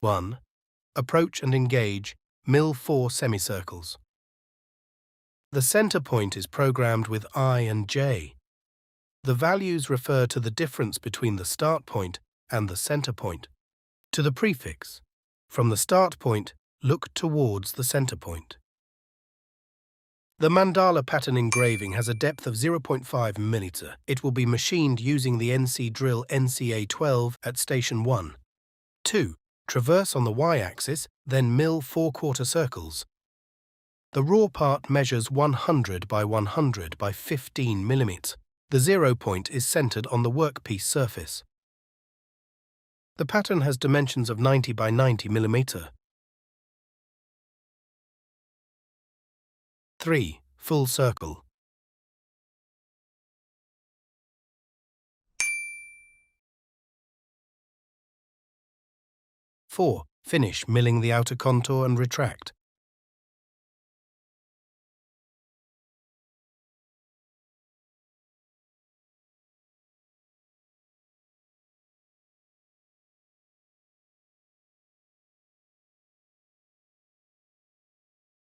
1. Approach and engage, mill 4 semicircles. The center point is programmed with I and J. The values refer to the difference between the start point and the center point. To the prefix, from the start point, look towards the center point. The Mandala pattern engraving has a depth of 0.5 mm. It will be machined using the NC drill NCA12 at station 1. 2. Traverse on the y-axis, then mill 4/4 circles. The raw part measures 100 by 100 by 15 mm. The 0 point is centered on the workpiece surface. The pattern has dimensions of 90 by 90 mm. 3. Full circle. 4. Finish milling the outer contour and retract.